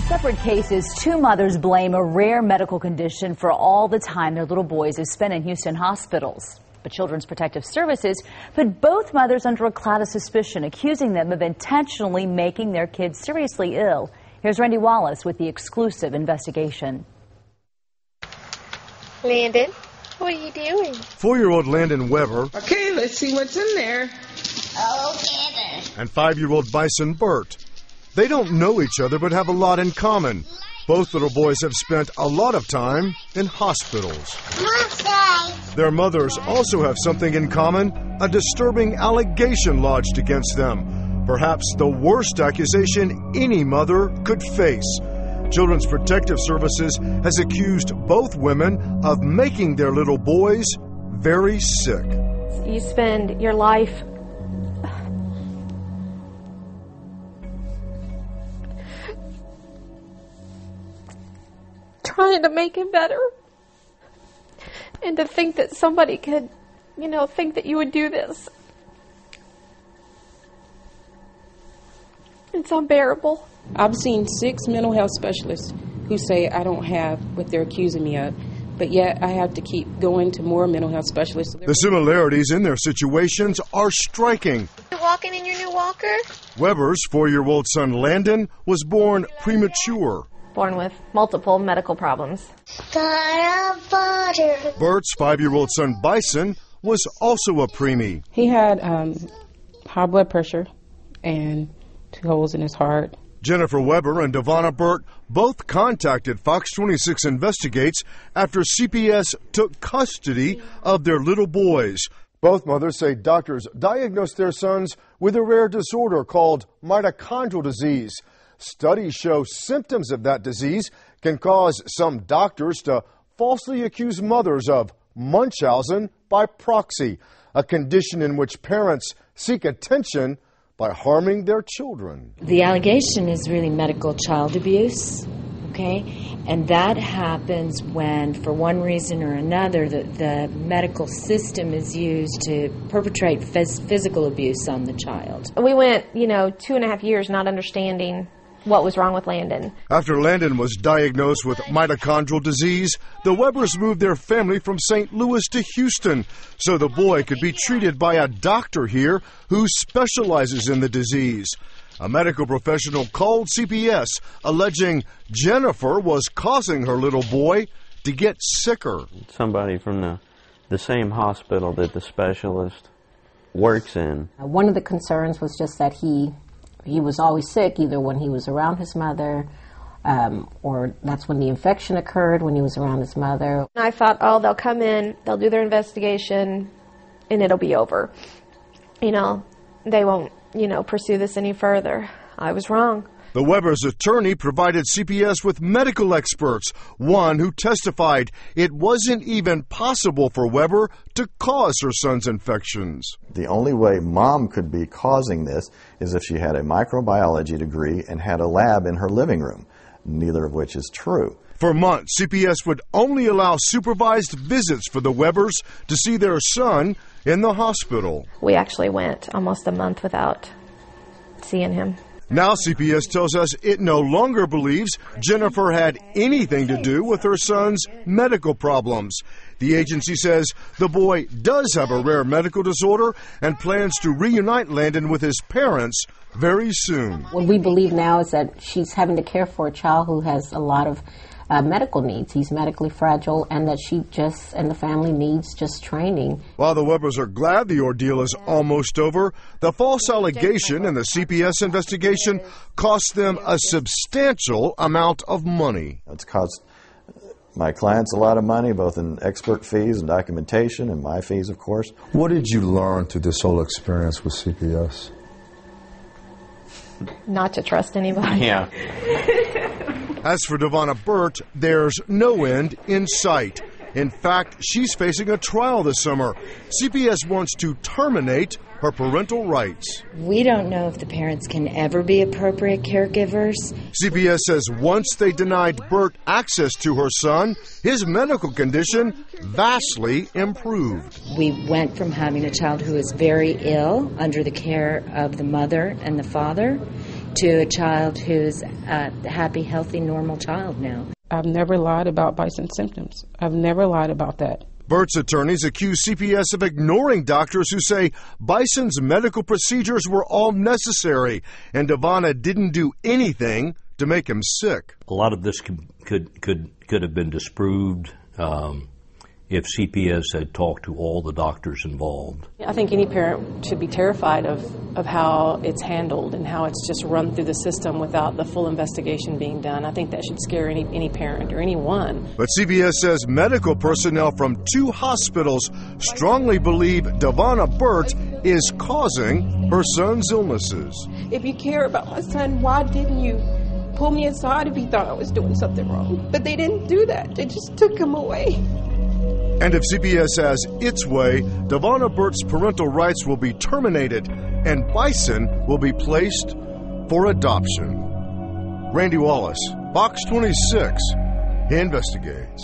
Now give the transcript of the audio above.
Separate cases, two mothers blame a rare medical condition for all the time their little boys have spent in Houston hospitals. But Children's Protective Services put both mothers under a cloud of suspicion, accusing them of intentionally making their kids seriously ill. Here's Randy Wallace with the exclusive investigation. Landon, what are you doing? 4-year-old Landon Weber. Okay, let's see what's in there. Okay. And 5-year-old Bison Burt. They don't know each other but have a lot in common. Both little boys have spent a lot of time in hospitals. Their mothers also have something in common, a disturbing allegation lodged against them. Perhaps the worst accusation any mother could face. Children's Protective Services has accused both women of making their little boys very sick. You spend your life trying to make it better. And to think that somebody could, think that you would do this. It's unbearable. I've seen 6 mental health specialists who say I don't have what they're accusing me of, but yet I have to keep going to more mental health specialists. The similarities in their situations are striking. You walking in your new walker? Weber's 4-year-old son Landon was born premature. Born with multiple medical problems. Bert's 5-year-old son Bison was also a preemie. He had high blood pressure and 2 holes in his heart. Jennifer Weber and Devonna Burt both contacted Fox 26 Investigates after CPS took custody of their little boys. Both mothers say doctors diagnosed their sons with a rare disorder called mitochondrial disease. Studies show symptoms of that disease can cause some doctors to falsely accuse mothers of Munchausen by proxy, a condition in which parents seek attention by harming their children. The allegation is really medical child abuse, okay? And that happens when, for one reason or another, the medical system is used to perpetrate physical abuse on the child. We went, 2.5 years not understanding what was wrong with Landon. After Landon was diagnosed with mitochondrial disease, the Webers moved their family from St. Louis to Houston so the boy could be treated by a doctor here who specializes in the disease. A medical professional called CPS, alleging Jennifer was causing her little boy to get sicker. Somebody from the same hospital that the specialist works in. One of the concerns was just that he was always sick, either when he was around his mother, or that's when the infection occurred, when he was around his mother. I thought, they'll come in, they'll do their investigation, and it'll be over. They won't, pursue this any further. I was wrong. The Webers' attorney provided CPS with medical experts, one who testified it wasn't even possible for Weber to cause her son's infections. The only way mom could be causing this is if she had a microbiology degree and had a lab in her living room, neither of which is true. For months, CPS would only allow supervised visits for the Webers to see their son in the hospital. We actually went almost a month without seeing him. Now CPS tells us it no longer believes Jennifer had anything to do with her son's medical problems. The agency says the boy does have a rare medical disorder and plans to reunite Landon with his parents very soon. What we believe now is that she's having to care for a child who has a lot of medical needs. He's medically fragile, and that and the family needs just training. While the Webers are glad the ordeal is almost over, the false allegation in the CPS investigation cost them a substantial amount of money. It's cost my clients a lot of money, both in expert fees and documentation, and my fees, of course. What did you learn through this whole experience with CPS? Not to trust anybody. Yeah. As for Devonna Burt, there's no end in sight. In fact, she's facing a trial this summer. CPS wants to terminate her parental rights. We don't know if the parents can ever be appropriate caregivers. CPS says once they denied Burt access to her son, his medical condition vastly improved. We went from having a child who was very ill under the care of the mother and the father to a child who's a happy, healthy, normal child now. I've never lied about Bison's symptoms. I've never lied about that. Burt's attorneys accuse CPS of ignoring doctors who say Bison's medical procedures were all necessary and Devonna didn't do anything to make him sick. A lot of this could have been disproved if CPS had talked to all the doctors involved. I think any parent should be terrified of how it's handled and how it's just run through the system without the full investigation being done. I think that should scare any parent or anyone. But CPS says medical personnel from 2 hospitals strongly believe Devonna Burt is causing her son's illnesses. If you care about my son, why didn't you pull me aside if you thought I was doing something wrong? But they didn't do that. They just took him away. And if CPS has its way, Devonna Burt's parental rights will be terminated and Bison will be placed for adoption. Randy Wallace, Fox 26, investigates.